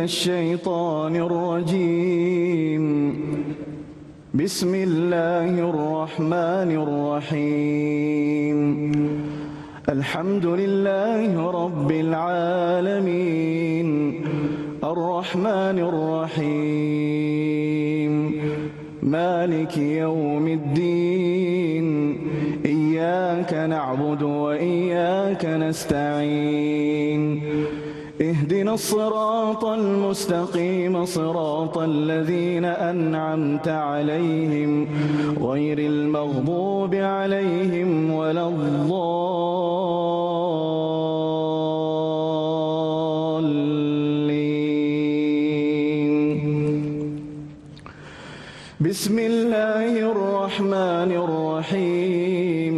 الشيطان الرجيم. بسم الله الرحمن الرحيم. الحمد لله رب العالمين الرحمن الرحيم مالك يوم الدين إياك نعبد وإياك نستعين اهدنا الصراط المستقيم صراط الذين أنعمت عليهم غير المغضوب عليهم ولا الضالين. بسم الله الرحمن الرحيم.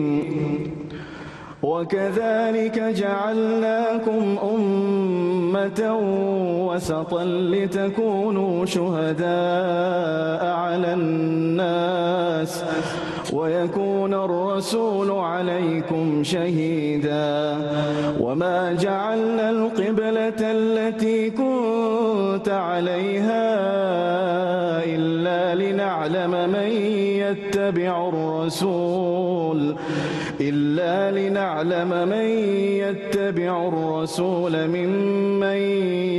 وكذلك جعلناكم أمة وسطا لتكونوا شهداء على الناس ويكون الرسول عليكم شهيدا وما جعلنا القبلة التي كنت عليها إلا لنعلم من يتبع الرسول ممن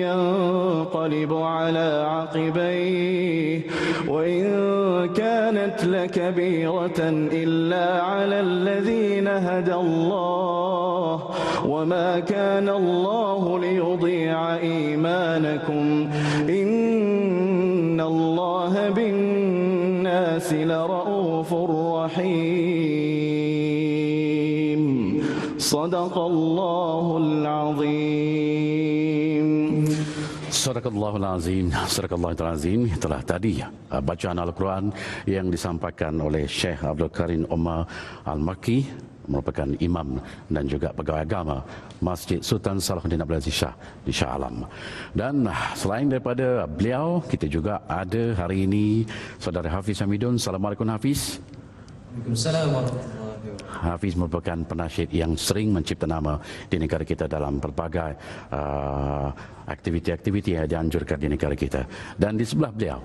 ينقلب على عقبيه وإن كانت لكبيرة إلا على الذين هدى الله وما كان الله ليضيع إيمانكم إن الله بالناس لرؤوف رحيم. صدق الله العظيم. Sadaqallahul Azim. Sadaqallahul Azim. Itulah tadi bacaan Al-Quran yang disampaikan oleh Syekh Abdul Karim Omar Al-Makki, merupakan imam dan juga pegawai agama Masjid Sultan Salahuddin Abdul Aziz Shah di Shah Alam. Dan selain daripada beliau, kita juga ada hari ini Saudara Hafiz Hamidun. Assalamualaikum Hafiz. Waalaikumsalam warahmatullahi wabarakatuh. Hafiz merupakan penasyid yang sering mencipta nama di negara kita dalam berbagai aktiviti-aktiviti yang dianjurkan di negara kita. Dan di sebelah beliau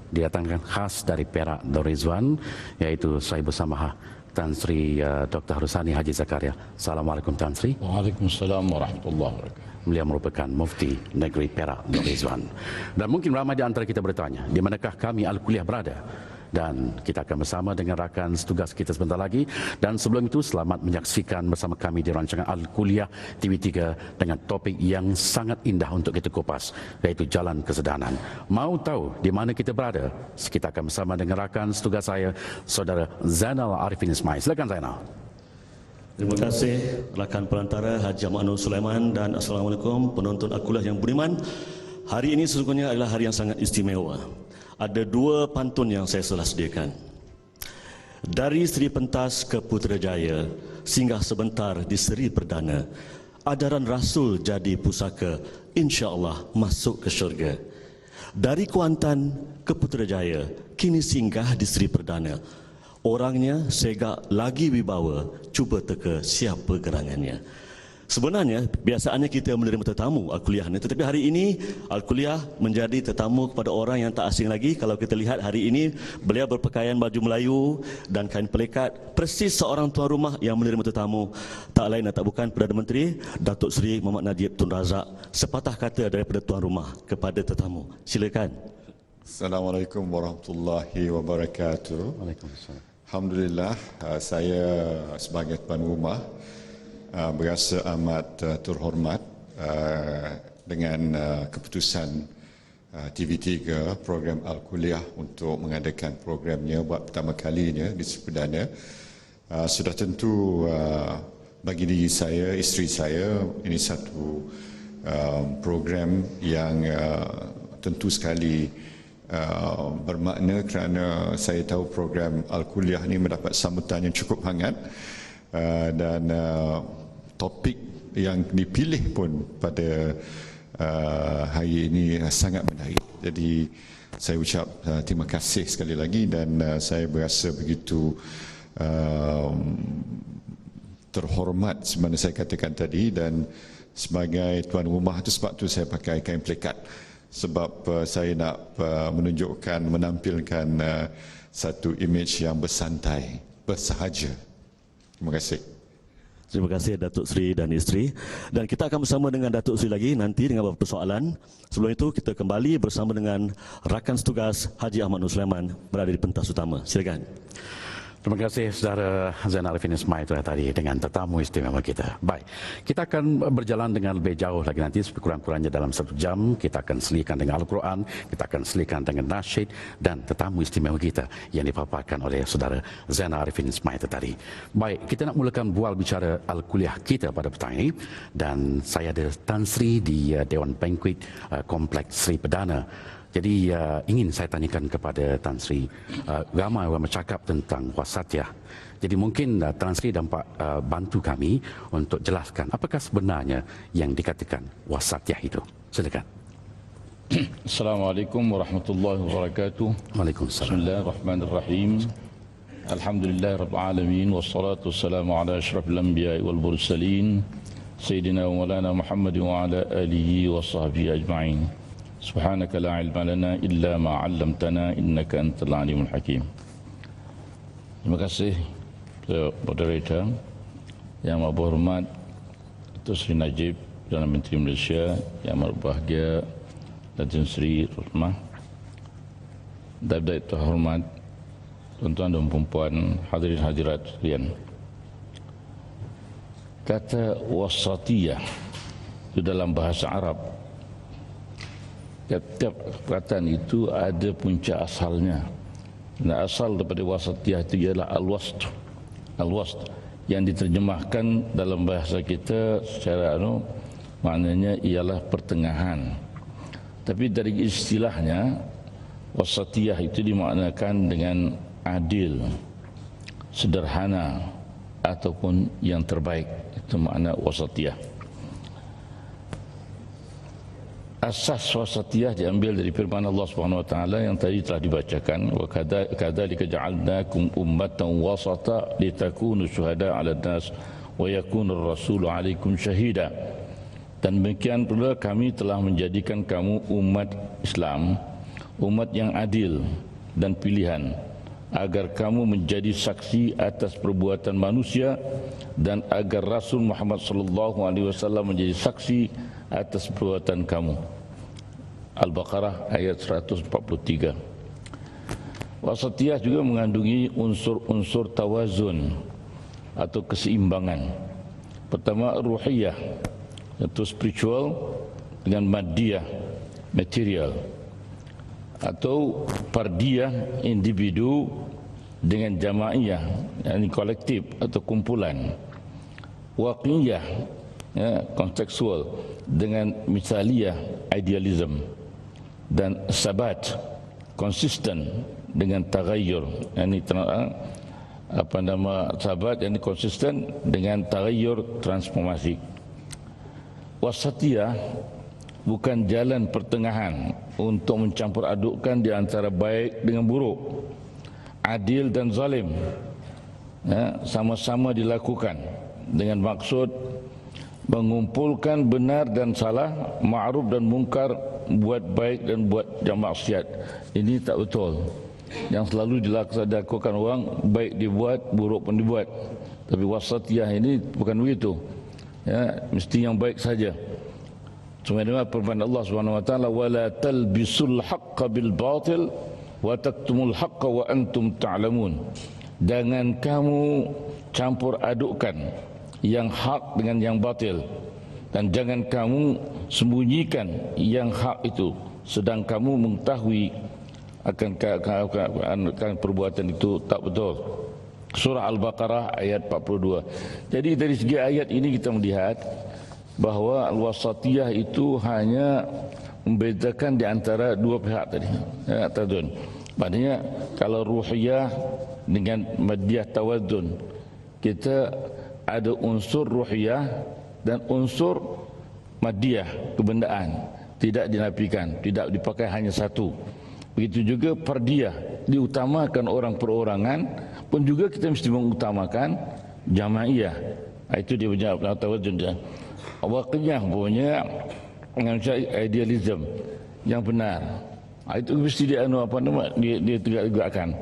didatangkan khas dari Perak Darul Rizwan, iaitu Sahibul Samahah Tan Sri Dr. Harusani Haji Zakaria. Assalamualaikum Tan Sri. Waalaikumsalam warahmatullahi wabarakatuh. Beliau merupakan mufti negeri Perak Darul Rizwan. Dan mungkin ramai di antara kita bertanya, di manakah kami Al-Kuliah berada? Dan kita akan bersama dengan rakan setugas kita sebentar lagi. Dan sebelum itu, selamat menyaksikan bersama kami di rancangan Al-Kuliah TV3 dengan topik yang sangat indah untuk kita kupas, iaitu Jalan Kesedaran. Mau tahu di mana kita berada? Kita akan bersama dengan rakan setugas saya, Saudara Zainal Arifin Ismail. Silakan Zainal. Terima kasih rakan perantara Haji Amanul Sulaiman, dan Assalamualaikum penonton Al-Kuliah yang beriman. Hari ini sesungguhnya adalah hari yang sangat istimewa. Ada dua pantun yang saya telah sediakan. Dari Seri Pentas ke Putrajaya, singgah sebentar di Seri Perdana, adaran Rasul jadi pusaka, insya-Allah masuk ke syurga. Dari Kuantan ke Putrajaya, kini singgah di Seri Perdana. Orangnya segak lagi wibawa, cuba teka siapa gerangannya. Sebenarnya biasaannya kita menerima tetamu Al-Kuliah ini, tetapi hari ini Al-Kuliah menjadi tetamu kepada orang yang tak asing lagi. Kalau kita lihat hari ini, beliau berpakaian baju Melayu dan kain pelikat, persis seorang tuan rumah yang menerima tetamu. Tak lain dan tak bukan Perdana Menteri Datuk Seri Muhammad Najib Tun Razak. Sepatah kata daripada tuan rumah kepada tetamu. Silakan. Assalamualaikum warahmatullahi wabarakatuh. Waalaikumsalam. Alhamdulillah, saya sebagai tuan rumah berasa amat terhormat dengan keputusan TV3 program Al-Kuliah untuk mengadakan programnya buat pertama kalinya di Seri Perdana. Sudah tentu bagi diri saya, isteri saya, ini satu program yang tentu sekali bermakna kerana saya tahu program Al-Kuliah ini mendapat sambutan yang cukup hangat dan topik yang dipilih pun pada hari ini sangat menarik. Jadi saya ucap terima kasih sekali lagi, dan saya berasa begitu terhormat sebagaimana saya katakan tadi, dan sebagai tuan rumah itu sebab tu saya pakai kain pelikat. sebab saya nak menampilkan satu imej yang bersantai, bersahaja. Terima kasih. Terima kasih Datuk Seri dan isteri. Dan kita akan bersama dengan Datuk Seri lagi nanti dengan beberapa persoalan. Sebelum itu kita kembali bersama dengan rakan setugas Haji Ahmad Nur Sulaiman berada di pentas utama. Silakan. Terima kasih saudara Zainal Arifin Ismail tadi dengan tetamu istimewa kita. Baik, kita akan berjalan dengan lebih jauh lagi nanti, sekurang-kurangnya dalam 1 jam. Kita akan selikan dengan Al-Quran, kita akan selikan dengan nasyid dan tetamu istimewa kita yang dipaparkan oleh saudara Zainal Arifin Ismail tadi. Baik, kita nak mulakan bual bicara Al-Kuliah kita pada petang ini. Dan saya ada Tan Sri di Dewan Banquet Kompleks Sri Perdana. Jadi ingin saya tanyakan kepada Tan Sri, ramai orang bercakap tentang wasatyah. Jadi mungkin Tan Sri dapat bantu kami untuk jelaskan apakah sebenarnya yang dikatakan wasatyah itu. Silakan. Assalamualaikum warahmatullahi wabarakatuh. Waalaikumsalam. Bismillahirrahmanirrahim. Alhamdulillah Rabbil Alamin. Wassalatu wassalamu ala ashrafil anbiya'i wal mursalin. Sayyidina wa maulana Muhammad wa ala alihi wa sahbihi ajma'in. Subhanaka la ilma lana illa ma 'allamtana innaka antal alimul hakim. Terima kasih moderator yang berhormat Datuk Seri Najib Perdana Menteri Malaysia, yang berbahagia Datuk Seri Rosmah, dan terhormat tuan-tuan dan puan-puan, hadirin hadirat sekalian. Kata wasatiyah itu dalam bahasa Arab, tiap perkataan itu ada punca asalnya. Dan asal daripada wasatiyah itu ialah al-wast. Al-wast yang diterjemahkan dalam bahasa kita secara maknanya ialah pertengahan. Tapi dari istilahnya wasatiyah itu dimaknakan dengan adil, sederhana ataupun yang terbaik. Itu makna wasatiyah. Asas wasatiyah diambil dari firman Allah Subhanahu wa taala yang tadi telah dibacakan, wa kadzalika ja'alnakum ummatan wasata litakunu syuhada 'alan nas wa yakuna ar-rasulu 'alaikum syahida. Dan demikian pula kami telah menjadikan kamu umat Islam, umat yang adil dan pilihan, agar kamu menjadi saksi atas perbuatan manusia dan agar Rasul Muhammad sallallahu alaihi wasallam menjadi saksi atas perbuatan kamu. Al-Baqarah ayat 143. Wasatiyah juga mengandungi unsur-unsur tawazun atau keseimbangan. Pertama, ruhiyah, yaitu spiritual dengan madiyah, material, atau fardiyah, individu dengan jamaiyah, yakni kolektif atau kumpulan. Waqiyah, ya, kontekstual dengan misaliyah, idealism. Dan sabat, konsisten dengan tagayyur, yakni sabat, yakni konsisten dengan tagayyur, transformasi. Wasatiyah bukan jalan pertengahan untuk mencampur adukkan di antara baik dengan buruk, adil dan zalim, ya, sama-sama dilakukan dengan maksud mengumpulkan benar dan salah, ma'ruf dan mungkar, buat baik dan buat yang maksiat. Ini tak betul. Yang selalu dilakukan orang, baik dibuat, buruk pun dibuat. Tapi wasatiyah ini bukan begitu. Ya, mesti yang baik saja. Sebagaimana firman Allah Subhanahu wa taala, wala talbisul haqqo bil batil wa taktumul haqqo wa antum ta'lamun. Jangan kamu campur adukkan yang hak dengan yang batil, dan jangan kamu sembunyikan yang hak itu sedang kamu mengetahui akan perbuatan itu tak betul. Surah Al-Baqarah ayat 42. Jadi dari segi ayat ini kita melihat bahawa al-wasatiyah itu hanya membedakan di antara dua pihak tadi. Ya, tadun. Maknanya kalau ruhiyah dengan madiyah tawadun, kita ada unsur ruhiyah dan unsur madiyah, kebendaan, tidak dinafikan, tidak dipakai hanya satu. Begitu juga fardiyah, diutamakan orang perorangan, pun juga kita mesti mengutamakan jamaiyah. Itu dia punya tawadun dia. Waqiyah punya dengan idealism, yang benar. Itu mesti dia dia tegak-tegakkan.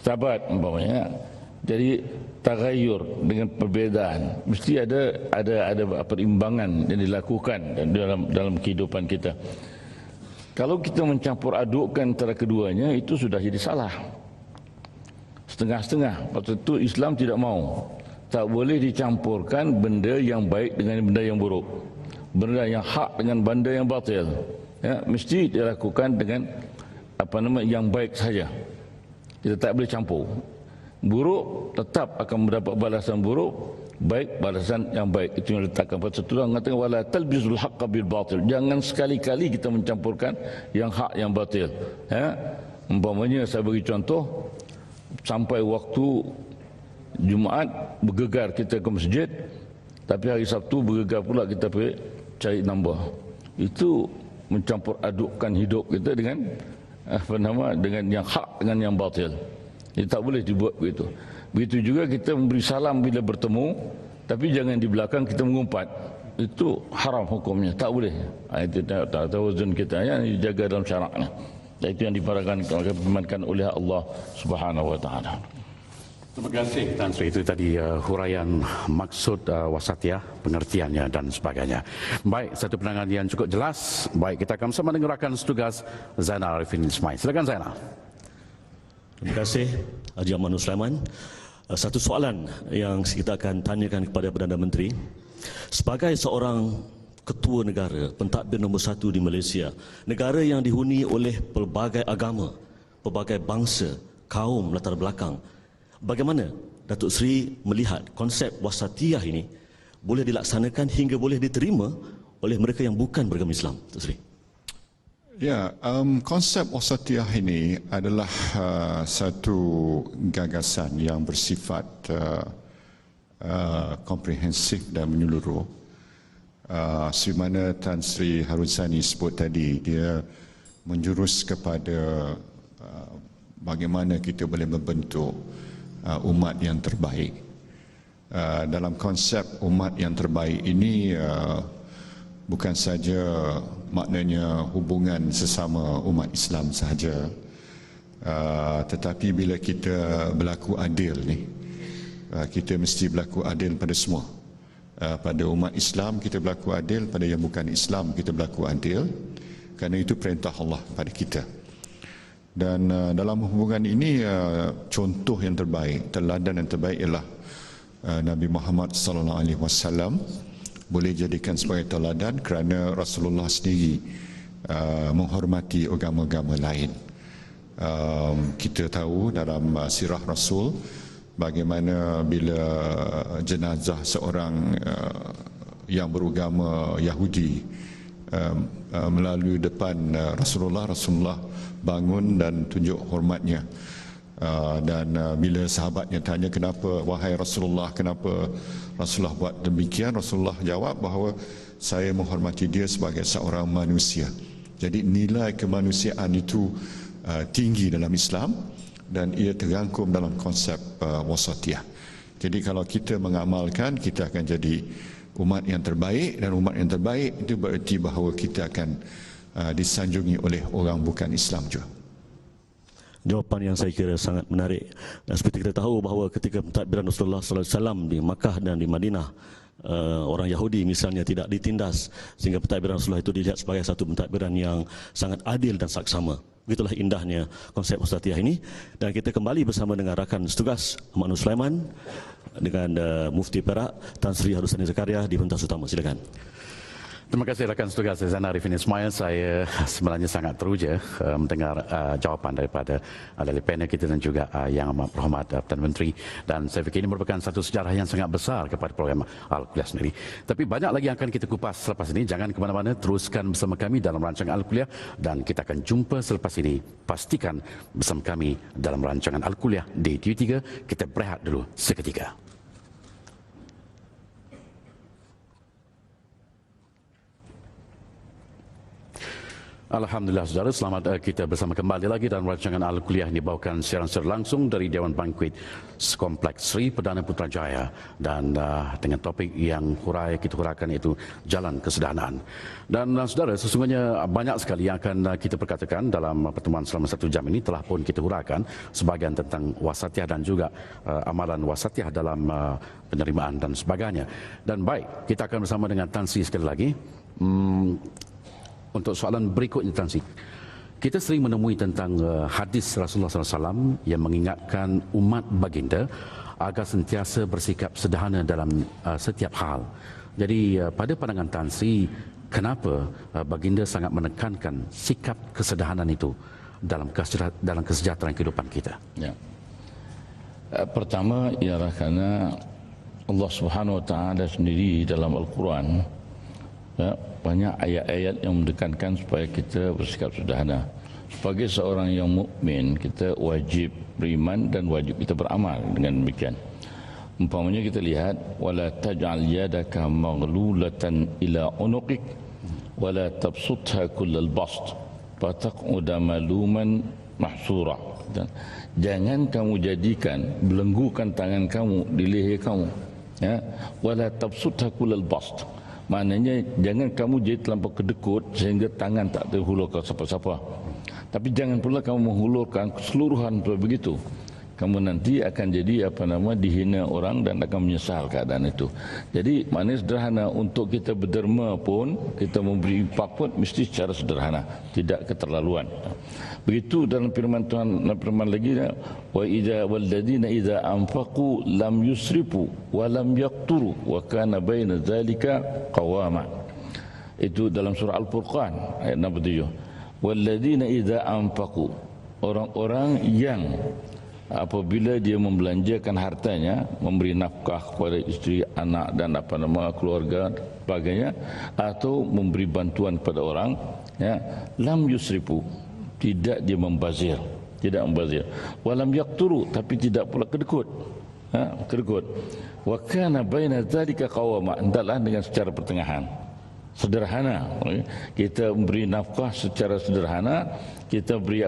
Sahabat umpamanya. Jadi tagayyur dengan perbezaan mesti ada perimbangan yang dilakukan dalam kehidupan kita. Kalau kita mencampur adukkan antara keduanya, itu sudah jadi salah. Setengah-setengah. Pasal itu Islam tidak mau. Tak boleh dicampurkan benda yang baik dengan benda yang buruk. Benda yang hak dengan benda yang batil. Ya, mesti dilakukan dengan yang baik saja. Kita tak boleh campur. Buruk tetap akan mendapat balasan buruk, baik balasan yang baik. Itu yang letakkan pasal itu mengatakan wala talbizul haqqa bil batil. Jangan sekali-kali kita mencampurkan yang hak yang batil. Ya. Umpamanya saya bagi contoh, sampai waktu Jumaat bergegar kita ke masjid, tapi hari Sabtu bergegar pula kita pergi cari nambah. Itu mencampur adukkan hidup kita dengan dengan yang hak dengan yang batil. Ini tak boleh dibuat begitu. Begitu juga kita memberi salam bila bertemu, tapi jangan di belakang kita mengumpat. Itu haram hukumnya, tak boleh. Itu tak tawazun kita yang dijaga dalam syaraknya. Dan itu yang diperintahkan oleh Allah Subhanahu wa taala. Terima kasih Tan Sri. Itu tadi huraian maksud wasatiyah, pengertiannya dan sebagainya. Baik, satu penangan yang cukup jelas. Baik, kita akan bersama dengan rakan setugas Zainal Arifin Ismail. Silakan Zainal. Terima kasih Haji Amanul Sulaiman. Satu soalan yang kita akan tanyakan kepada Perdana Menteri. Sebagai seorang ketua negara, pentadbir nombor 1 di Malaysia, negara yang dihuni oleh pelbagai agama, pelbagai bangsa, kaum, latar belakang, bagaimana Datuk Seri melihat konsep wasatiyah ini boleh dilaksanakan hingga boleh diterima oleh mereka yang bukan beragama Islam, Datuk Seri? Ya, konsep wasatiyah ini adalah satu gagasan yang bersifat komprehensif dan menyeluruh. Sebagaimana Tan Sri Harusani sebut tadi, dia menjurus kepada bagaimana kita boleh membentuk umat yang terbaik. Dalam konsep umat yang terbaik ini bukan saja maknanya hubungan sesama umat Islam sahaja, tetapi bila kita berlaku adil ni, kita mesti berlaku adil pada semua. Pada umat Islam kita berlaku adil, pada yang bukan Islam kita berlaku adil, kerana itu perintah Allah pada kita. Dan dalam hubungan ini contoh yang terbaik, teladan yang terbaik ialah Nabi Muhammad sallallahu alaihi wasallam. Boleh jadikan sebagai teladan kerana Rasulullah sendiri menghormati agama-agama lain. Kita tahu dalam sirah Rasul bagaimana bila jenazah seorang yang beragama Yahudi melalui depan Rasulullah bangun dan tunjuk hormatnya. Dan bila sahabatnya tanya kenapa wahai Rasulullah, kenapa Rasulullah buat demikian, Rasulullah jawab bahawa saya menghormati dia sebagai seorang manusia. Jadi nilai kemanusiaan itu tinggi dalam Islam dan ia terangkum dalam konsep wasatiyah. Jadi kalau kita mengamalkan, kita akan jadi umat yang terbaik, dan umat yang terbaik itu bererti bahawa kita akan disanjungi oleh orang bukan Islam juga. Jawapan yang saya kira sangat menarik. Dan seperti kita tahu bahawa ketika pentadbiran Rasulullah sallallahu alaihi wasallam di Makkah dan di Madinah, orang Yahudi misalnya tidak ditindas, sehingga pentadbiran Rasulullah itu dilihat sebagai satu pentadbiran yang sangat adil dan saksama. Begitulah indahnya konsep wasatiyah ini. Dan kita kembali bersama dengan rakan setugas Amanul Sulaiman dengan Mufti Perak Tan Sri Harusani Zakaria di pentas utama. Silakan. Terima kasih rakan setugas Zainal Arifin Ismail. Saya sebenarnya sangat teruja mendengar jawapan daripada dari panel kita dan juga Yang Amat Berhormat Perdana Menteri, dan saya fikir ini merupakan satu sejarah yang sangat besar kepada program Al-Kuliah sendiri. Tapi banyak lagi yang akan kita kupas selepas ini. Jangan ke mana-mana, teruskan bersama kami dalam rancangan Al-Kuliah, dan kita akan jumpa selepas ini. Pastikan bersama kami dalam rancangan Al-Kuliah di TV3. Kita berehat dulu seketika. Alhamdulillah saudara, selamat kita bersama kembali lagi dalam rancangan Al-Kuliah yang dibawakan siaran secara langsung dari Dewan Bankuet Kompleks Sri Perdana Putrajaya, dan dengan topik yang kita huraikan itu Jalan Kesederhanaan. Dan saudara, sesungguhnya banyak sekali yang akan kita perkatakan dalam pertemuan selama 1 jam ini. Telah pun kita huraikan sebahagian tentang wasatiyah dan juga amalan wasatiyah dalam penerimaan dan sebagainya. Dan baik, kita akan bersama dengan Tan Sri sekali lagi. Untuk soalan berikutnya, Tan Sri, kita sering menemui tentang hadis Rasulullah SAW yang mengingatkan umat baginda agar sentiasa bersikap sederhana dalam setiap hal. Jadi pada pandangan Tan Sri, kenapa baginda sangat menekankan sikap kesederhanaan itu dalam kesejahteraan kehidupan kita? Ya. Pertama ialah kerana Allah Subhanahu Wa Taala sendiri dalam Al-Quran, ya, banyak ayat-ayat yang menekankan supaya kita bersikap sederhana. Sebagai seorang yang mukmin, kita wajib beriman dan wajib kita beramal dengan demikian. Umpamanya kita lihat, wala taj'al yadaka maghlulatan ila unuqik wala tabsutha kullal bast fataq'uda maluman mahsura. Jangan kamu jadikan, belenggukan tangan kamu di leher kamu, ya, wala tabsutha kullal bast. Maknanya jangan kamu jadi terlampau kedekut sehingga tangan tak terhulurkan siapa-siapa. Tapi jangan pula kamu menghulurkan keseluruhan begitu. Kamu nanti akan jadi dihina orang dan akan menyesal keadaan itu. Jadi maknanya sederhana. Untuk kita berderma pun, kita memberi infak pun mesti secara sederhana, tidak keterlaluan. Begitu dalam firman Tuhan, firman lagi, wa idza walladzina idza anfaqu lam yusrifu wa lam yaqturu wa kana baina dzalika qawama. Itu dalam surah Al-Furqan ayat 67. Walladzina idza anfaqu, orang-orang yang apabila dia membelanjakan hartanya, memberi nafkah kepada isteri, anak dan keluarga sebagainya, atau memberi bantuan kepada orang, ya, lam yusrifu, tidak dia membazir, walam yaqturu, tapi tidak pula kedekut, kedekut. Wa kana baina dzalika qawama, hendaklah dengan secara pertengahan, sederhana. Kita memberi nafkah secara sederhana, kita beri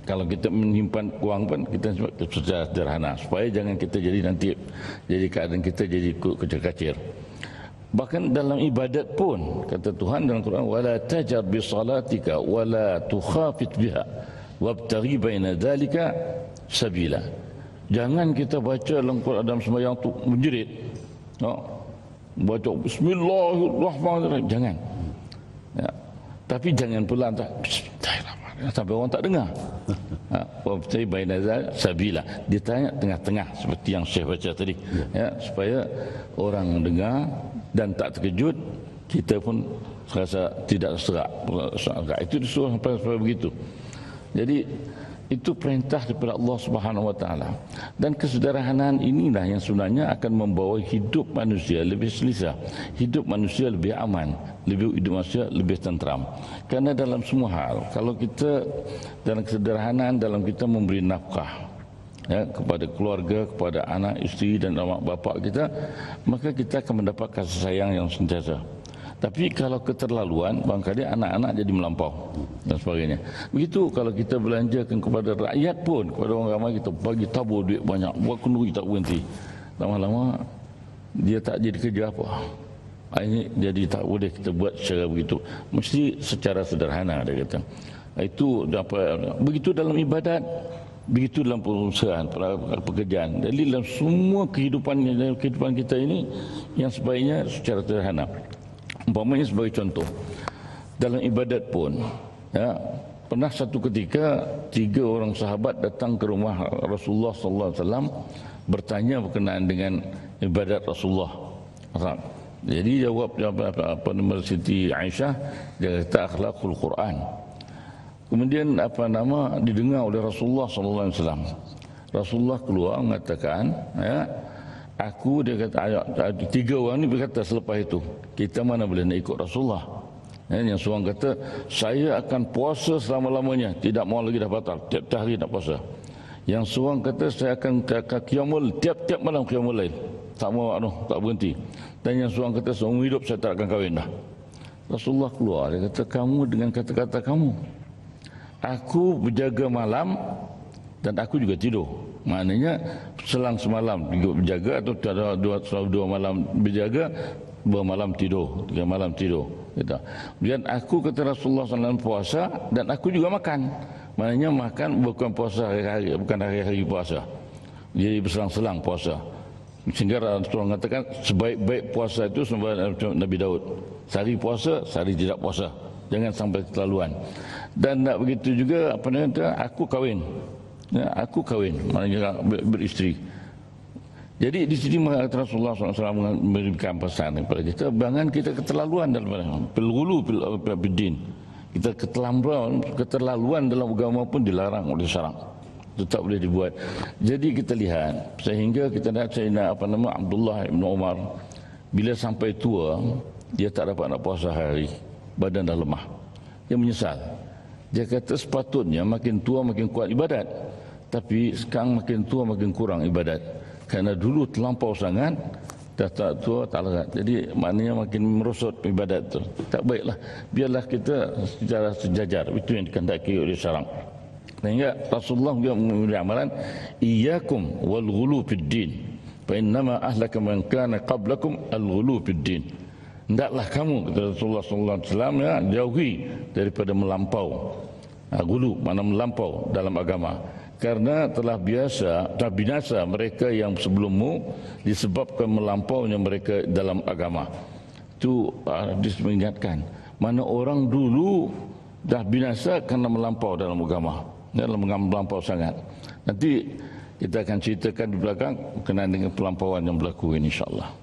kalau kita menyimpan wang pun kita secara sederhana, supaya jangan kita jadi keadaan kita jadi kecil-kecil. Bahkan dalam ibadat pun kata Tuhan dalam Quran, wala tajar bi salatika wala tukhafit biha wabtaghi baina dzalika sabila. Jangan kita baca dalam sembahyang tu menjerit, baca bismillahirrahmanirrahim, jangan, ya. Tapi jangan pula sampai orang tak dengar. Wabtaghi baina dzalika sabila, dia tanya tengah-tengah seperti yang Syekh baca tadi, ya, supaya orang dengar dan tak terkejut, kita pun rasa tidak serak. Itu disuruh sampai begitu. Jadi itu perintah daripada Allah Subhanahu Wa Taala. Dan kesederhanaan inilah yang sebenarnya akan membawa hidup manusia lebih selesa, hidup manusia lebih aman, hidup manusia lebih tenteram. Karena dalam semua hal, kalau kita dalam kesederhanaan, dalam kita memberi nafkah, ya, kepada keluarga, kepada anak, isteri dan mak bapak kita, maka kita akan mendapat kasih sayang yang sentiasa. Tapi kalau keterlaluan, barangkali anak-anak jadi melampau dan sebagainya. Begitu kalau kita belanjakan kepada rakyat pun, kepada orang ramai, kita bagi tabur duit banyak, buat kenduri tak berhenti. Lama-lama dia tak jadi kerja apa. Ini jadi tak boleh kita buat secara begitu. Mesti secara sederhana, dia kata. Itu dapat. Begitu dalam ibadat, begitu dalam perusahaan, pekerjaan. Jadi dalam semua kehidupan kita ini, yang sebaiknya secara sederhana. Umpamanya sebagai contoh, dalam ibadat pun, ya, pernah satu ketika 3 orang sahabat datang ke rumah Rasulullah SAW bertanya berkenaan dengan ibadat Rasulullah. Jadi jawab Siti Aisyah, dia kata akhlakul Quran. Kemudian didengar oleh Rasulullah SAW. Rasulullah keluar mengatakan, ya, dia kata, 3 orang ni berkata selepas itu, kita mana boleh nak ikut Rasulullah. Yang seorang kata, saya akan puasa selama-lamanya, tidak mau lagi dah batal, tiap-tiap hari nak puasa. Yang seorang kata, saya akan qiyamul, tiap-tiap malam qiyamul lail, tak mau tak berhenti. Dan yang seorang kata, seumur hidup saya tak akan kahwin dah. Rasulullah keluar, dia kata, kamu dengan kata-kata kamu, aku berjaga malam dan aku juga tidur. Maknanya selang semalam berjaga atau ada dua malam berjaga, 2 malam tidur, 3 malam tidur. Kemudian aku, kata Rasulullah SAW, puasa dan aku juga makan. Maknanya makan bukan puasa hari-hari, bukan hari-hari puasa. Jadi berselang-selang puasa. Sehingga Rasulullah mengatakan sebaik-baik puasa itu sembah Nabi Daud. Sehari puasa, sehari tidak puasa. Jangan sampai keterlaluan. Dan tak begitu juga apa namanya, aku kahwin. Ya, aku kahwin, maknanya beristeri. Jadi di sini Rasulullah SAW memberikan pesan kepada kita, jangan kita keterlaluan dalam pelghulu bidin. Kita keterlaluan dalam agama pun dilarang oleh syarak. Itu tak boleh dibuat. Jadi kita lihat, sehingga kita lihat Sayyidina Abdullah bin Umar, bila sampai tua, dia tak dapat nak puasa hari, badan dah lemah. Dia menyesal. Dia kata sepatutnya makin tua makin kuat ibadat, tapi sekarang makin tua makin kurang ibadat. Kerana dulu terlampau sangat, dah tak tua tak larat. Jadi maknanya makin merosot ibadat tu. Tak baiklah. Biarlah kita secara sejajar. Itu yang dikehendaki oleh syarak. Sehingga Rasulullah juga memberi amaran, iyyakum wal ghulu fid din, fa innama ahlaka man kana qablakum al ghulu fid din. Hendaklah kamu, kata Rasulullah sallallahu alaihi wasallam, ya, jauhi daripada melampau. Ghulu makna melampau dalam agama. Karena telah binasa mereka yang sebelummu disebabkan melampaunya mereka dalam agama. Itu hadis mengingatkan, mana orang dulu dah binasa kerana melampau dalam agama, dalam melampau sangat. Nanti kita akan ceritakan di belakang berkenaan dengan pelampauan yang berlaku ini, insya-Allah.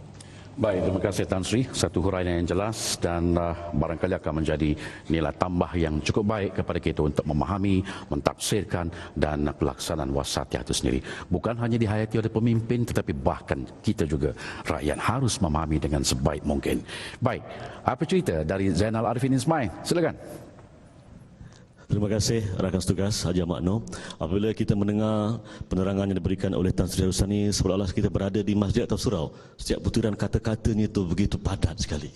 Baik, terima kasih Tan Sri. Satu huraian yang jelas dan barangkali akan menjadi nilai tambah yang cukup baik kepada kita untuk memahami, mentafsirkan dan pelaksanaan wasatiyah itu sendiri. Bukan hanya dihayati oleh pemimpin, tetapi bahkan kita juga rakyat harus memahami dengan sebaik mungkin. Baik, apa cerita dari Zainal Arifin Ismail? Silakan. Terima kasih rakan setugas Haji Ahmad Noor. Apabila kita mendengar penerangan yang diberikan oleh Tan Sri Harussani, seolah-olah kita berada di masjid atau surau. Setiap butiran kata-katanya itu begitu padat sekali.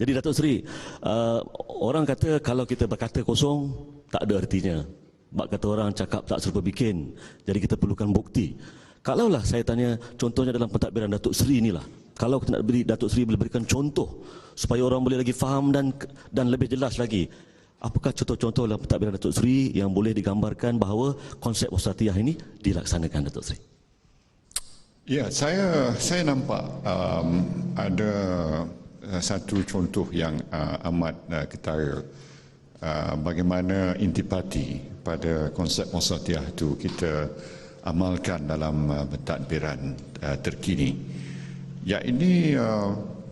Jadi Datuk Seri, orang kata kalau kita berkata kosong tak ada artinya. Bak kata orang cakap tak serupa bikin. Jadi kita perlukan bukti. Kalaulah saya tanya contohnya dalam pentadbiran Datuk Seri inilah. Kalau kita nak beri, Datuk Seri boleh berikan contoh supaya orang boleh lagi faham dan lebih jelas lagi. Apakah contoh-contoh dalam pentadbiran Datuk Seri yang boleh digambarkan bahawa konsep wasatiyah ini dilaksanakan, Datuk Seri? Ya, saya nampak ada satu contoh yang amat ketara, bagaimana intipati pada konsep wasatiyah itu kita amalkan dalam pentadbiran terkini. Ya, ini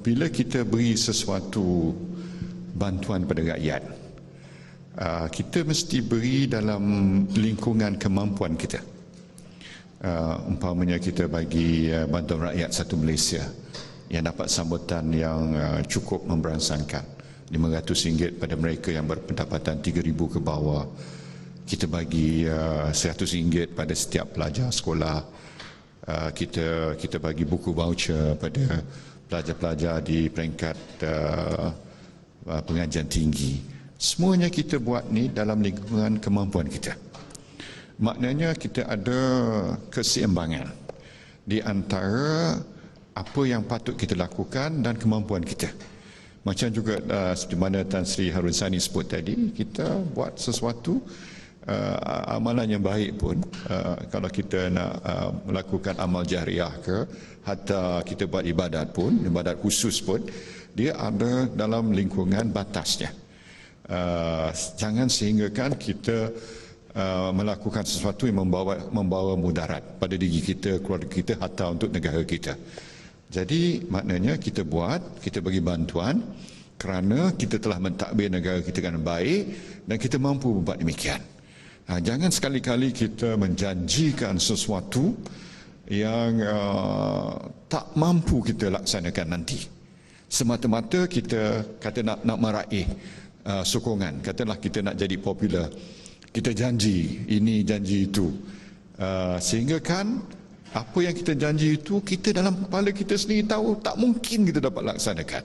bila kita beri sesuatu bantuan pada rakyat, kita mesti beri dalam lingkungan kemampuan kita. Umpamanya kita bagi bantuan rakyat satu Malaysia yang dapat sambutan yang cukup memberangsangkan, RM500 pada mereka yang berpendapatan RM3,000 ke bawah. Kita bagi RM100 pada setiap pelajar sekolah. Kita bagi buku voucher pada pelajar-pelajar di peringkat pengajian tinggi. Semuanya kita buat ni dalam lingkungan kemampuan kita. Maknanya kita ada keseimbangan di antara apa yang patut kita lakukan dan kemampuan kita. Macam juga seperti mana Tan Sri Harussani sebut tadi, kita buat sesuatu amalan yang baik pun, kalau kita nak melakukan amal jariah ke, hatta kita buat ibadat pun, ibadat khusus pun, dia ada dalam lingkungan batasnya. Jangan sehinggakan kita melakukan sesuatu yang membawa mudarat pada diri kita, keluarga kita, hatta untuk negara kita. Jadi maknanya kita bagi bantuan kerana kita telah mentadbir negara kita dengan baik dan kita mampu buat demikian. Jangan sekali-kali kita menjanjikan sesuatu yang tak mampu kita laksanakan nanti. Semata-mata kita kata nak meraih sokongan, katalah kita nak jadi popular, kita janji ini janji itu, sehingga kan apa yang kita janji itu kita dalam kepala kita sendiri tahu tak mungkin kita dapat laksanakan.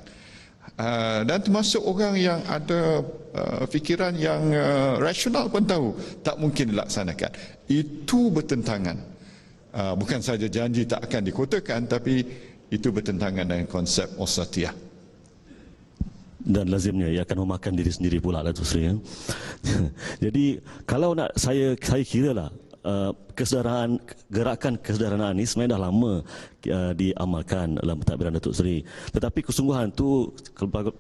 Dan termasuk orang yang ada fikiran yang rasional pun tahu tak mungkin dilaksanakan. Itu bertentangan. Bukan saja janji tak akan dikotakan, tapi itu bertentangan dengan konsep wasatiyah. Dan lazimnya ia akan memakan diri sendiri pula Datuk Seri. Jadi kalau nak saya kira lah kesederhanaan, gerakan kesederhanaan ini sebenarnya dah lama diamalkan dalam pentadbiran Datuk Seri. Tetapi kesungguhan tu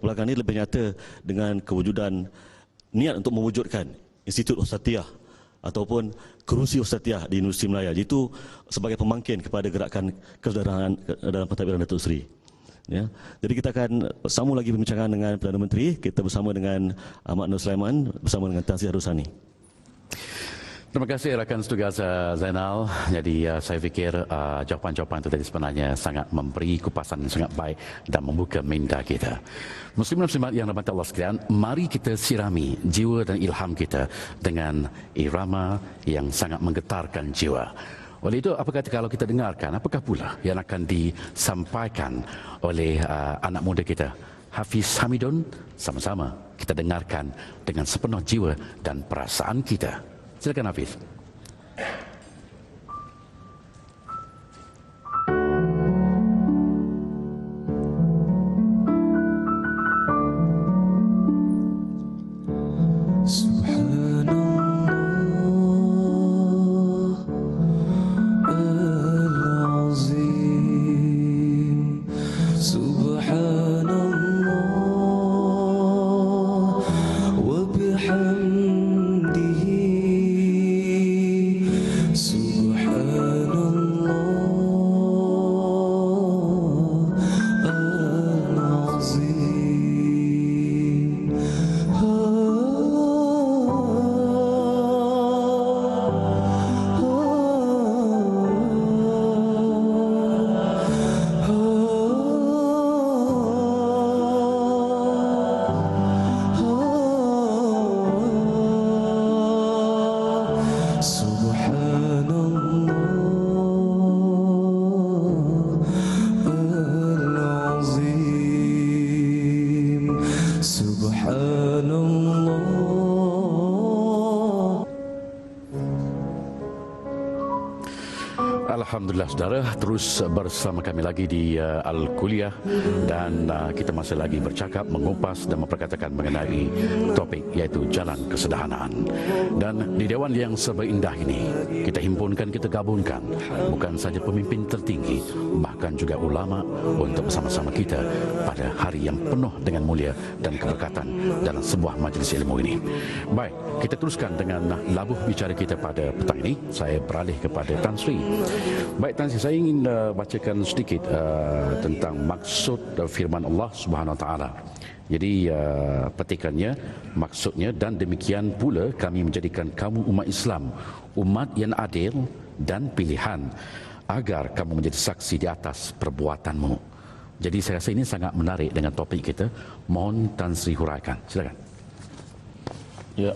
belakang ini lebih nyata dengan kewujudan niat untuk mewujudkan Institut Wasatiyah ataupun kerusi Wasatiyah di Universiti Melaya. Itu sebagai pemangkin kepada gerakan kesederhanaan dalam pentadbiran Datuk Seri. Ya. Jadi kita akan sambung lagi perbincangan dengan Perdana Menteri. Kita bersama dengan Ahmad Nur Sulaiman bersama dengan Tan Sri Harus Sani. Terima kasih rakan setugas Zainal. Jadi saya fikir jawapan-jawapan itu tadi sebenarnya sangat memberi kupasan yang sangat baik dan membuka minda kita. Muslim dan muslimat yang dirahmati Allah sekalian, mari kita sirami jiwa dan ilham kita dengan irama yang sangat menggetarkan jiwa. Oleh itu, apa kata kalau kita dengarkan, apakah pula yang akan disampaikan oleh anak muda kita, Hafiz Hamidun? Sama-sama kita dengarkan dengan sepenuh jiwa dan perasaan kita. Silakan Hafiz. Alhamdulillah saudara, terus bersama kami lagi di Al-Kuliah dan kita masih lagi bercakap, mengupas dan memperkatakan mengenai topik iaitu jalan kesederhanaan. Dan di Dewan yang serba indah ini kita himpunkan, kita gabungkan bukan saja pemimpin tertinggi, bahkan juga ulama untuk bersama-sama kita pada hari yang penuh dengan mulia dan keberkatan dalam sebuah majlis ilmu ini. Baik, kita teruskan dengan labuh bicara kita pada petang ini. Saya beralih kepada Tan Sri. Baik Tan Sri, saya ingin bacakan sedikit tentang maksud firman Allah Subhanahu Wa Taala. Jadi petikannya, maksudnya, dan demikian pula kami menjadikan kamu umat Islam, umat yang adil dan pilihan, agar kamu menjadi saksi di atas perbuatanmu. Jadi saya rasa ini sangat menarik dengan topik kita. Mohon Tan Sri huraikan. Silakan. Ya.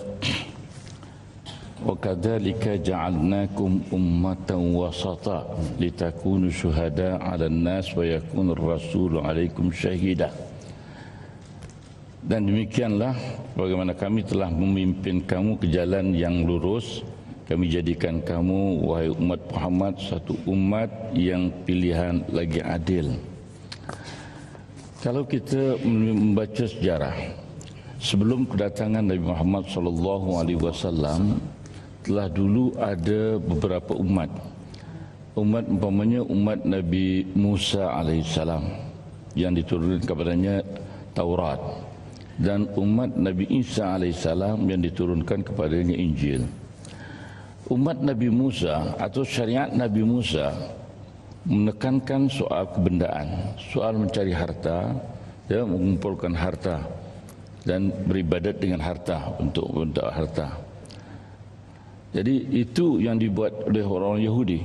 وَكَذَلِكَ جَعَلْنَاكُمْ أُمَّةً وَسَطًا لِتَكُونُوا شُهَدَاءَ عَلَى النَّاسِ وَيَكُونَ الرَّسُولُ عَلَيْكُمْ شَهِيدًا. Dan demikianlah bagaimana kami telah memimpin kamu ke jalan yang lurus. Kami jadikan kamu, wahai umat Muhammad, satu umat yang pilihan lagi adil. Kalau kita membaca sejarah, sebelum kedatangan Nabi Muhammad SAW, telah dulu ada beberapa umat. Umat umpamanya umat Nabi Musa alaihissalam yang diturunkan kepadanya Taurat, dan umat Nabi Isa alaihissalam yang diturunkan kepadanya Injil. Umat Nabi Musa atau syariat Nabi Musa menekankan soal kebendaan, soal mencari harta, ya, mengumpulkan harta dan beribadat dengan harta untuk harta. Jadi itu yang dibuat oleh orang Yahudi.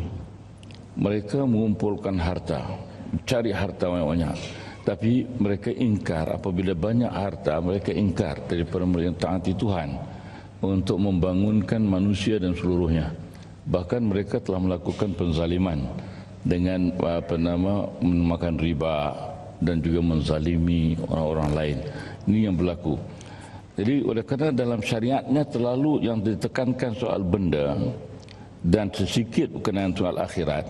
Mereka mengumpulkan harta, mencari harta banyak-banyak. Tapi mereka ingkar apabila banyak harta, mereka ingkar daripada mereka taati Tuhan untuk membangunkan manusia dan seluruhnya. Bahkan mereka telah melakukan penzaliman dengan memakan riba, dan juga menzalimi orang-orang lain. Ini yang berlaku. Jadi oleh kerana dalam syariatnya terlalu yang ditekankan soal benda dan sedikit berkenaan soal akhirat,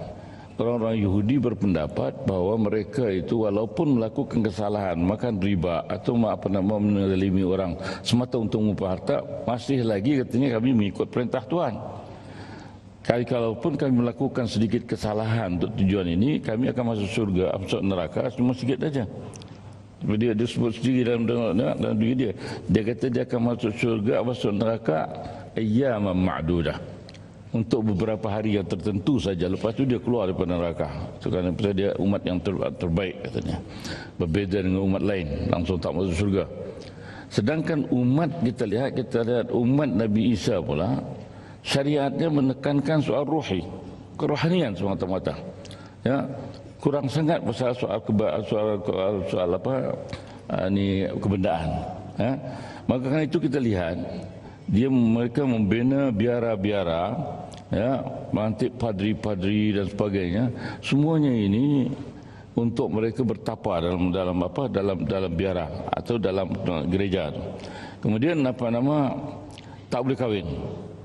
orang-orang Yahudi berpendapat bahawa mereka itu walaupun melakukan kesalahan, makan riba atau menzalimi orang semata untuk mengumpul harta, masih lagi katanya kami mengikut perintah Tuhan. Kalaupun kami melakukan sedikit kesalahan untuk tujuan ini, kami akan masuk surga, masuk neraka cuma sedikit saja. Dia sebut sendiri dalam diri dia. Dia kata dia akan masuk surga, masuk neraka ayyaman ma'dudah, untuk beberapa hari yang tertentu saja. Lepas itu dia keluar daripada neraka. Kerana dia umat yang terbaik katanya. Berbeza dengan umat lain, langsung tak masuk surga. Sedangkan umat kita lihat umat Nabi Isa pula, syariatnya menekankan soal ruhi, kerohanian semata-mata. Ya, kurang sangat pasal soal kebendaan. Ya. Maka kerana itu kita lihat mereka membina biara-biara, ya, melantik padri-padri dan sebagainya. Semuanya ini untuk mereka bertapa dalam biara atau dalam gereja. Kemudian tak boleh kahwin,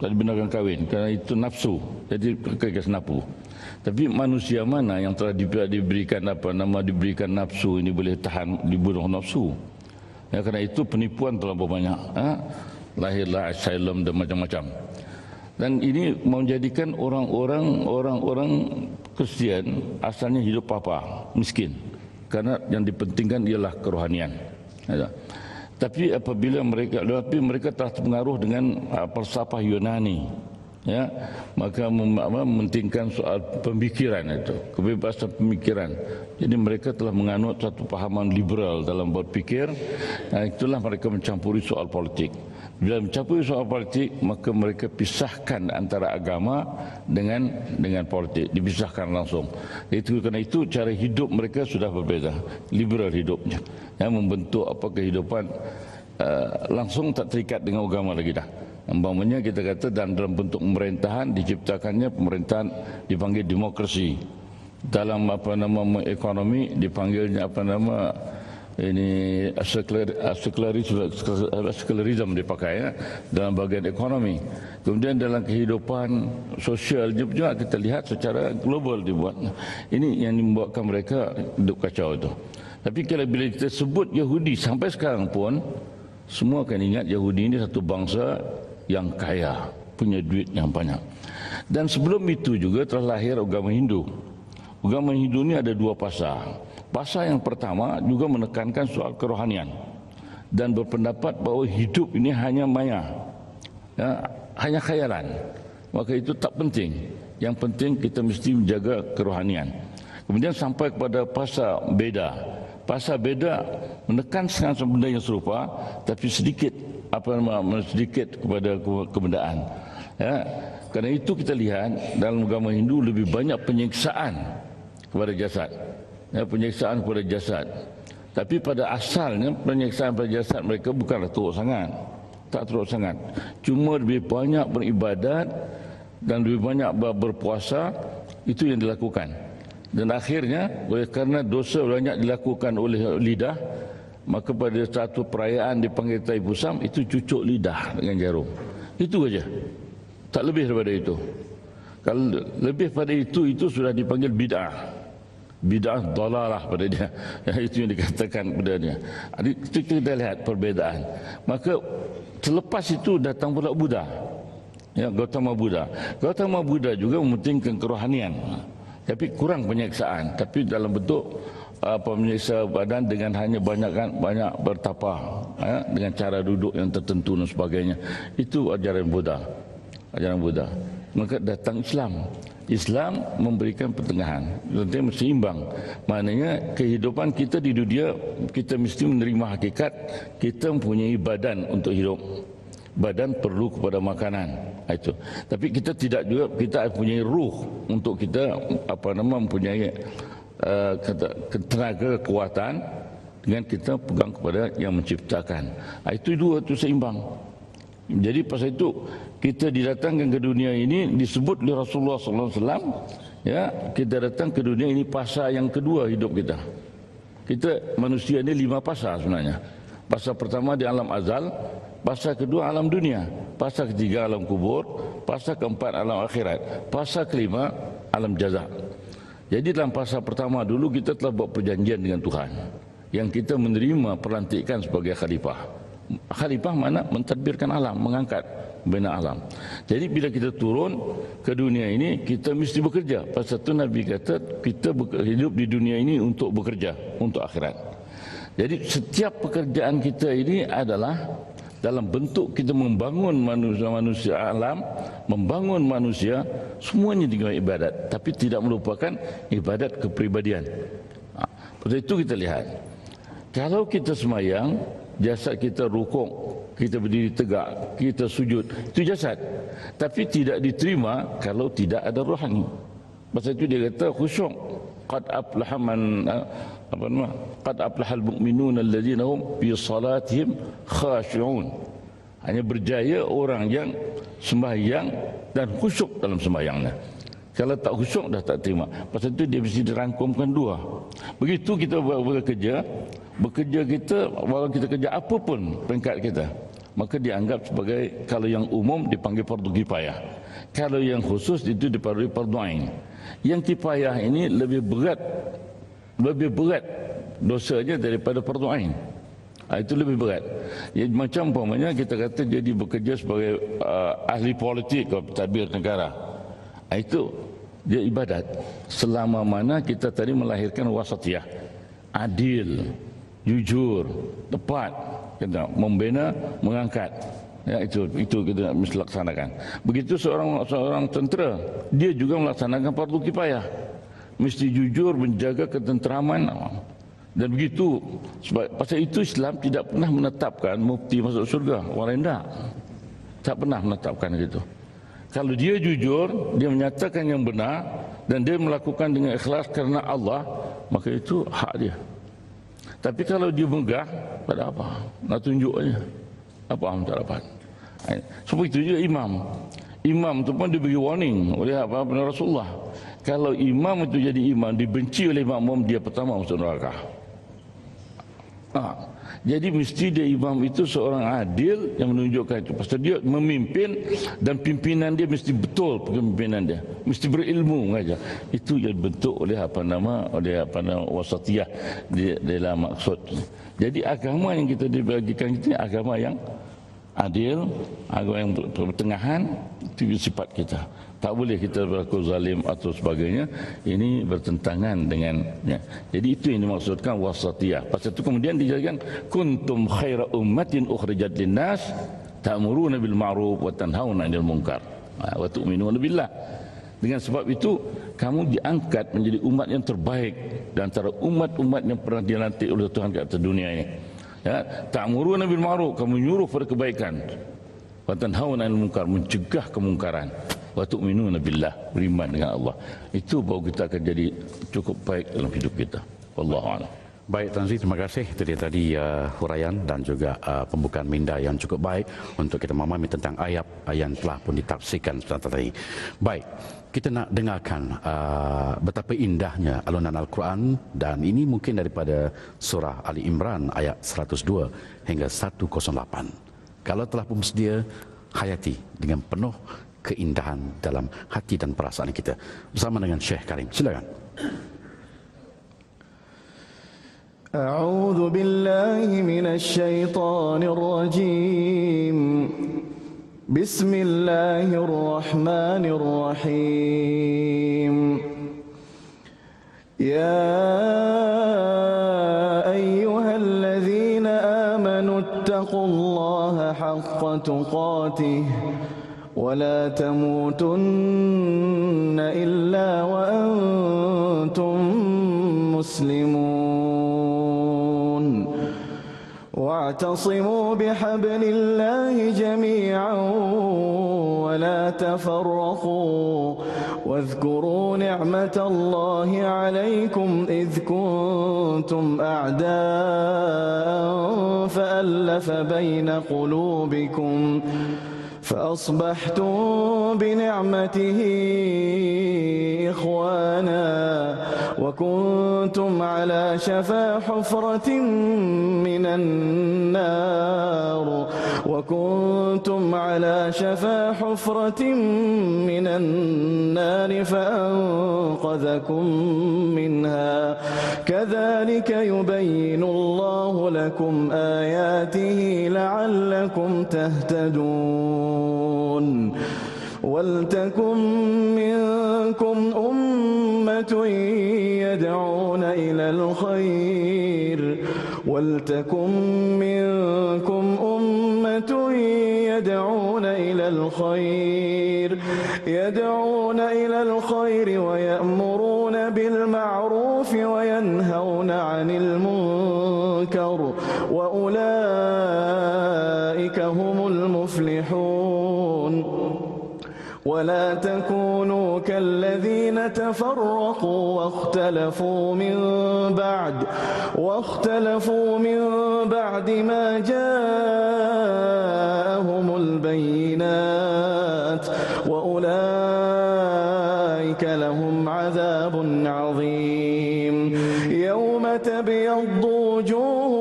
tak dibenarkan kahwin kerana itu nafsu, jadi kekal senapu. Tapi manusia mana yang telah diberikan nafsu ini boleh tahan dibunuh nafsu? Ya, kerana itu penipuan terlalu banyak. Lahirlah asylum dan macam-macam. Dan ini menjadikan orang-orang Kristian asalnya hidup miskin. Kerana yang dipentingkan ialah kerohanian. Tapi apabila mereka telah terpengaruh dengan falsafah Yunani, ya, maka mementingkan soal pemikiran itu, kebebasan pemikiran. Jadi mereka telah menganut satu pahaman liberal dalam berfikir. Itulah mereka mencampuri soal politik. Bila mencampuri soal politik, maka mereka pisahkan antara agama dengan politik, dipisahkan langsung. Kerana itu cara hidup mereka sudah berbeza, liberal hidupnya, yang membentuk kehidupan langsung tak terikat dengan agama lagi dah. Umpamanya kita kata dalam bentuk pemerintahan, diciptakannya pemerintahan dipanggil demokrasi. Dalam ekonomi dipanggilnya sekularisme dipakai, ya, dalam bahagian ekonomi. Kemudian dalam kehidupan sosial juga kita lihat secara global dibuat. Ini yang membuatkan mereka hidup kacau itu. Tapi kalau bila kita sebut Yahudi sampai sekarang pun, semua akan ingat Yahudi ini satu bangsa yang kaya, punya duit yang banyak. Dan sebelum itu juga telah lahir agama Hindu. Agama Hindu ini ada dua fasa. Fasa yang pertama juga menekankan soal kerohanian dan berpendapat bahawa hidup ini hanya maya, ya, hanya khayalan. Maka itu tak penting. Yang penting kita mesti menjaga kerohanian. Kemudian sampai kepada fasa beda. Fasa beda menekan sangat benda yang serupa, tapi sedikit kepada kebendaan. Ya, kerana itu kita lihat dalam agama Hindu lebih banyak penyiksaan kepada jasad. Ya, penyiksaan kepada jasad. Tapi pada asalnya penyiksaan pada jasad mereka bukanlah teruk sangat. Tak teruk sangat. Cuma lebih banyak beribadat dan lebih banyak berpuasa, itu yang dilakukan. Dan akhirnya oleh kerana dosa banyak dilakukan oleh lidah, maka pada satu perayaan dipanggil Taipusam, itu cucuk lidah dengan jarum. Itu saja. Tak lebih daripada itu. Kalau lebih pada itu sudah dipanggil bid'ah. Bid'ah dalalah pada dia. Itu yang dikatakan pada dia. Itu kita lihat perbezaan. Maka selepas itu datang pula Buddha. Ya, Gautama Buddha. Gautama Buddha juga mementingkan kerohanian. Tapi kurang penyiksaan. Tapi dalam bentuk menyiksa badan dengan hanya banyak bertapa, ya, dengan cara duduk yang tertentu dan sebagainya. Itu ajaran Buddha. Ajaran Buddha. Maka datang Islam. Islam memberikan pertengahan. Dia seimbang. Maknanya kehidupan kita di dunia, kita mesti menerima hakikat kita mempunyai badan untuk hidup. Badan perlu kepada makanan. Itu. Tapi kita tidak juga, kita mempunyai ruh untuk kita mempunyai tenaga, kekuatan dengan kita pegang kepada yang menciptakan. Itu dua itu seimbang. Jadi pasal itu kita didatangkan ke dunia ini disebut oleh Rasulullah sallallahu alaihi wasallam, ya, kita datang ke dunia ini fasa yang kedua hidup kita. Kita manusia ni 5 fasa sebenarnya. Fasa pertama di alam azal, fasa kedua alam dunia, fasa ketiga alam kubur, fasa keempat alam akhirat, fasa kelima alam jaza. Jadi dalam fasa pertama dulu kita telah buat perjanjian dengan Tuhan yang kita menerima pelantikan sebagai khalifah. Khalifah mana? Mentadbirkan alam, mengangkat bina alam. Jadi bila kita turun ke dunia ini, kita mesti bekerja. Pasal itu Nabi kata kita hidup di dunia ini untuk bekerja, untuk akhirat. Jadi setiap pekerjaan kita ini adalah dalam bentuk kita membangun manusia alam, membangun manusia, semuanya dengan ibadat. Tapi tidak melupakan ibadat kepribadian. Pada itu kita lihat, kalau kita semayang, jasad kita rukuk, kita berdiri tegak, kita sujud, itu jasad. Tapi tidak diterima kalau tidak ada rohani. Pasal itu dia kata khusyuk. Qad aflaha man qad aflaha al-mu'minun alladhina hum fi salatihim khashi'un. Hanya berjaya orang yang sembahyang dan khusyuk dalam sembahyangnya. Kalau tak khusyuk dah tak terima. Pasal itu dia mesti dirangkumkan 2. Begitu kita bekerja kita, walau kita kerja apapun peringkat kita, maka dianggap sebagai, kalau yang umum dipanggil fardu kifayah, kalau yang khusus itu dipanggil fardu ain. Yang kifayah ini lebih berat dosanya daripada fardu ain. Itu lebih berat. Ya, macam umpamanya kita kata jadi bekerja sebagai ahli politik atau tadbir negara. Itu dia ibadat selama mana kita tadi melahirkan wasatiyah, adil, jujur, tepat, kita membina, mengangkat. Ya, itu kita mesti laksanakan. Begitu seorang tentera, dia juga melaksanakan fardu kifayah. Mesti jujur, menjaga ketenteraman. Dan begitu, sebab pasal itu Islam tidak pernah menetapkan mufti masuk surga, walau tak pernah menetapkan itu. Kalau dia jujur, dia menyatakan yang benar dan dia melakukan dengan ikhlas kerana Allah, maka itu hak dia. Tapi kalau dia megah, pada apa? Nak tunjuk aja. Apa yang tak dapat. Seperti itu juga imam. Imam itu pun diberi warning oleh Rasulullah. Kalau imam itu jadi imam, dibenci oleh makmum, dia pertama masuk neraka. Jadi mesti dia imam itu seorang adil yang menunjukkan itu. Pasal dia memimpin dan pimpinan dia mesti betul pimpinan dia. Mesti berilmu saja. Itu yang bentuk oleh wasatiyah dalam maksud. Jadi agama yang kita dibagikan ini agama yang adil, agama yang pertengahan, itu sifat kita. Tak boleh kita berlaku zalim atau sebagainya. Ini bertentangan dengannya. Jadi itu yang dimaksudkan wasatiyah. Pasal itu kemudian dijadikan kuntum khaira ummatin ukhrijat linnas ta'muruna bil ma'ruf wa tanhauna 'anil munkar wa tu'minuna billah. Dengan sebab itu kamu diangkat menjadi umat yang terbaik di antara umat-umat yang pernah dilantik oleh Tuhan ke atas dunia ini. Ya, ta'muruna bil ma'ruf, kamu menyuruh pada kebaikan. Wa tanhauna 'anil munkar, mencegah kemungkaran. Wa tu'minuna billah, beriman dengan Allah. Itu baru kita akan jadi cukup baik dalam hidup kita. Wallahu a'lam. Baik Tan Sri, terima kasih. Itu dia tadi huraian dan juga pembukaan minda yang cukup baik untuk kita memahami tentang ayat yang telah pun ditafsirkan sebentar tadi. Baik, kita nak dengarkan betapa indahnya alunan Al-Quran, dan ini mungkin daripada surah Ali Imran ayat 102 hingga 108. Kalau telah pun bersedia, hayati dengan penuh keindahan dalam hati dan perasaan kita bersama dengan Syekh Karim. Silakan. A'udzu billahi minasy syaithanir rajim. Bismillahirrahmanirrahim. Ya ayyuhalladzina amanu ittaqullaha haqqa tuqatih ولا تموتن إلا وأنتم مسلمون واعتصموا بحبل الله جميعا ولا تفرقوا واذكروا نعمة الله عليكم إذ كنتم أعداء فألف بين قلوبكم فأصبحتم بنعمته إخوانا وكنتم على شفا حفرة من النار فأنقذكم منها كذلك يبين الله لكم آياته لعلكم تهتدون ولتكن منكم أمة يدعون إلى الخير ويأمرون بالمعروف وينهون عن المنكر وأولئك هم المفلحون ولا تكونوا كالذين تفرقوا واختلفوا من بعد ما جاءهم البينات وأولئك لهم عذاب عظيم يوم تبيض وجوه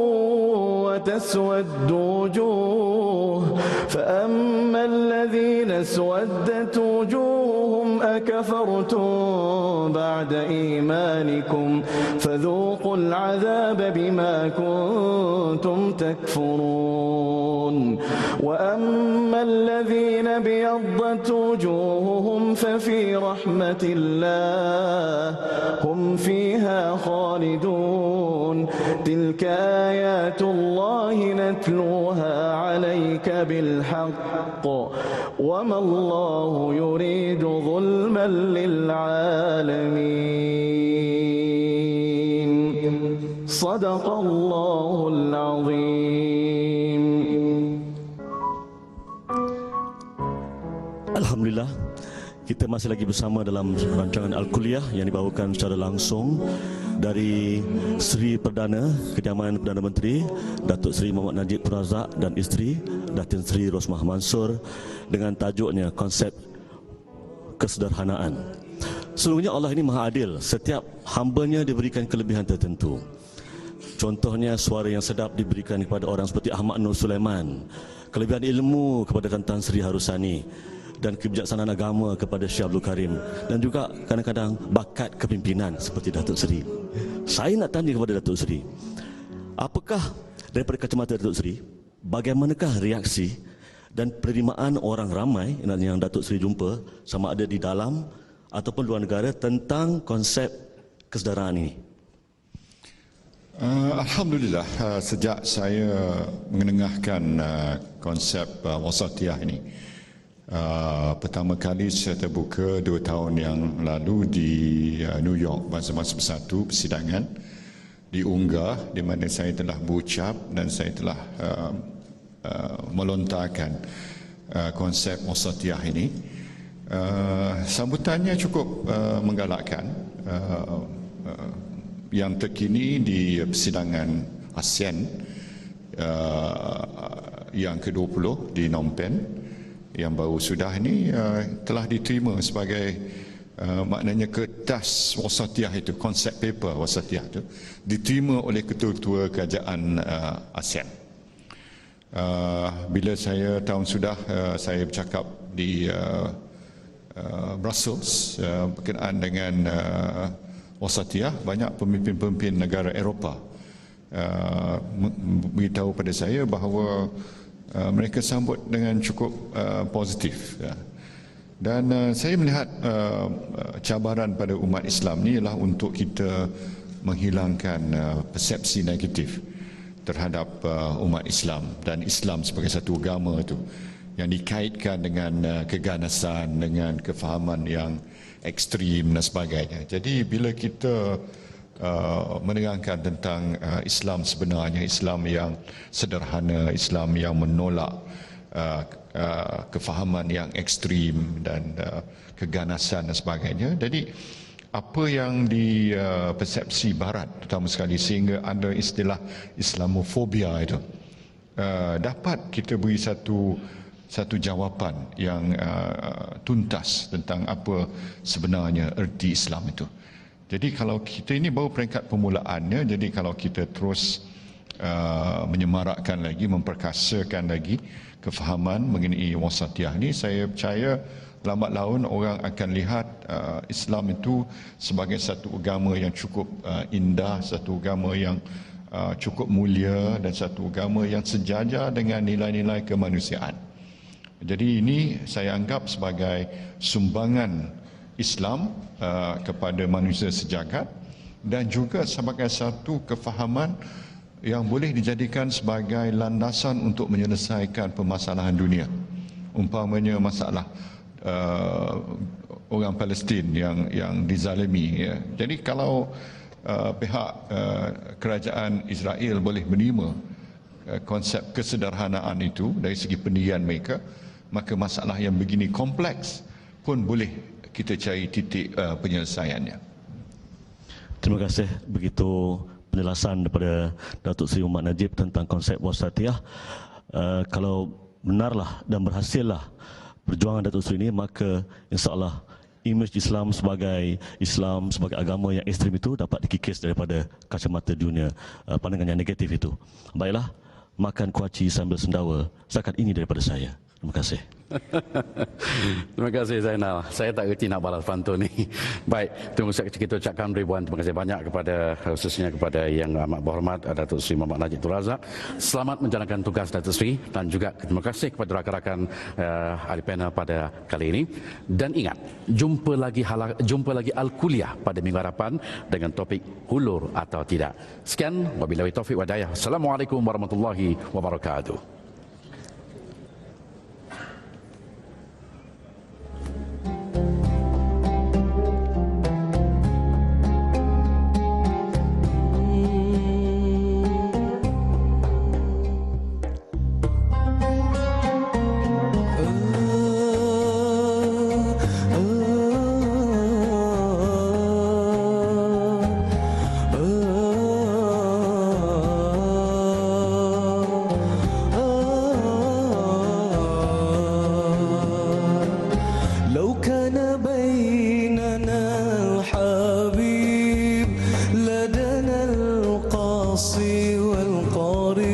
وتسود وجوه فأما الذين اسودت وجوههم أكفرتم بعد إيمانكم فذوقوا العذاب بما كنتم تكفرون وأما الذين ابيضت وجوههم ففي رحمة الله هم فيها خالدون تلك آيات الله نتلوها عليك بالحق وما الله يريد ظلما للعالمين صدق الله العظيم. Alhamdulillah, kita masih lagi bersama dalam rancangan Al-Kuliah yang dibawakan secara langsung dari Seri Perdana Kediaman Perdana Menteri Datuk Seri Muhammad Najib Razak dan isteri Datin Seri Rosmah Mansor dengan tajuknya konsep kesederhanaan. Sesungguhnya Allah ini Maha Adil, setiap hamba-Nya diberikan kelebihan tertentu. Contohnya suara yang sedap diberikan kepada orang seperti Ahmad Nur Sulaiman, kelebihan ilmu kepada Tan Sri Harusani, dan kebijaksanaan agama kepada Syekh Abdul Karim, dan juga kadang-kadang bakat kepimpinan seperti Datuk Seri. Saya nak tanya kepada Datuk Seri, apakah daripada kacamata Datuk Seri, bagaimanakah reaksi dan penerimaan orang ramai yang Datuk Seri jumpa, sama ada di dalam ataupun luar negara, tentang konsep kesederhanaan ini? Alhamdulillah, sejak saya mengenengahkan konsep wasatiyah ini, pertama kali saya terbuka 2 tahun yang lalu di New York, masa-masa bersatu persidangan diunggah, di mana saya telah berucap dan saya telah melontarkan konsep wasatiyah ini. Sambutannya cukup menggalakkan. Yang terkini di persidangan ASEAN yang ke-20 di Phnom Penh yang baru sudah ini telah diterima sebagai maknanya kertas wasatiyah itu, konsep paper wasatiyah itu diterima oleh ketua-ketua kerajaan ASEAN. Bila saya tahun sudah saya bercakap di Brussels berkenaan dengan wasatiyah, banyak pemimpin-pemimpin negara Eropah beritahu pada saya bahawa mereka sambut dengan cukup positif. Dan saya melihat cabaran pada umat Islam ni ialah untuk kita menghilangkan persepsi negatif terhadap umat Islam dan Islam sebagai satu agama itu yang dikaitkan dengan keganasan, dengan kefahaman yang ekstrim dan sebagainya. Jadi bila kita menerangkan tentang Islam sebenarnya, Islam yang sederhana, Islam yang menolak kefahaman yang ekstrim dan keganasan dan sebagainya. Jadi apa yang dipersepsi Barat terutama sekali sehingga ada istilah Islamofobia itu dapat kita beri satu satu jawapan yang tuntas tentang apa sebenarnya erti Islam itu. Jadi kalau kita ini baru peringkat permulaannya, jadi kalau kita terus menyemarakkan lagi, memperkasakan lagi kefahaman mengenai wasatiyah ini, saya percaya lambat laun orang akan lihat Islam itu sebagai satu agama yang cukup indah, satu agama yang cukup mulia dan satu agama yang sejajar dengan nilai-nilai kemanusiaan. Jadi ini saya anggap sebagai sumbangan Islam kepada manusia sejagat dan juga sebagai satu kefahaman yang boleh dijadikan sebagai landasan untuk menyelesaikan permasalahan dunia. Umpamanya masalah orang Palestin yang dizalimi. Ya. Jadi kalau pihak kerajaan Israel boleh menerima konsep kesederhanaan itu dari segi pendirian mereka, maka masalah yang begini kompleks pun boleh kita cari titik penyelesaiannya. Terima kasih begitu penjelasan daripada Datuk Seri Muhammad Najib tentang konsep wasatiyah. Kalau benarlah dan berhasillah perjuangan Datuk Seri ini, maka insya-Allah imej Islam sebagai agama yang ekstrim itu dapat dikikis daripada kacamata dunia pandangan yang negatif itu. Baiklah, makan kuaci sambil sendawa. Setakat ini daripada saya. Terima kasih. Terima kasih Zainal. Saya tak reti nak balas pantun ni. Baik, tunggu kita ucapkan ribuan terima kasih banyak kepada, khususnya kepada Yang Amat Berhormat Datuk Seri Muhammad Najib Tun Razak. Selamat menjalankan tugas Datuk Seri, dan juga terima kasih kepada rakan-rakan ahli panel pada kali ini. Dan ingat, jumpa lagi Al-Kuliah pada minggu hadapan dengan topik hulur atau tidak. Sekian, wabillahi taufiq wa hidayah. Assalamualaikum warahmatullahi wabarakatuh. والقارئ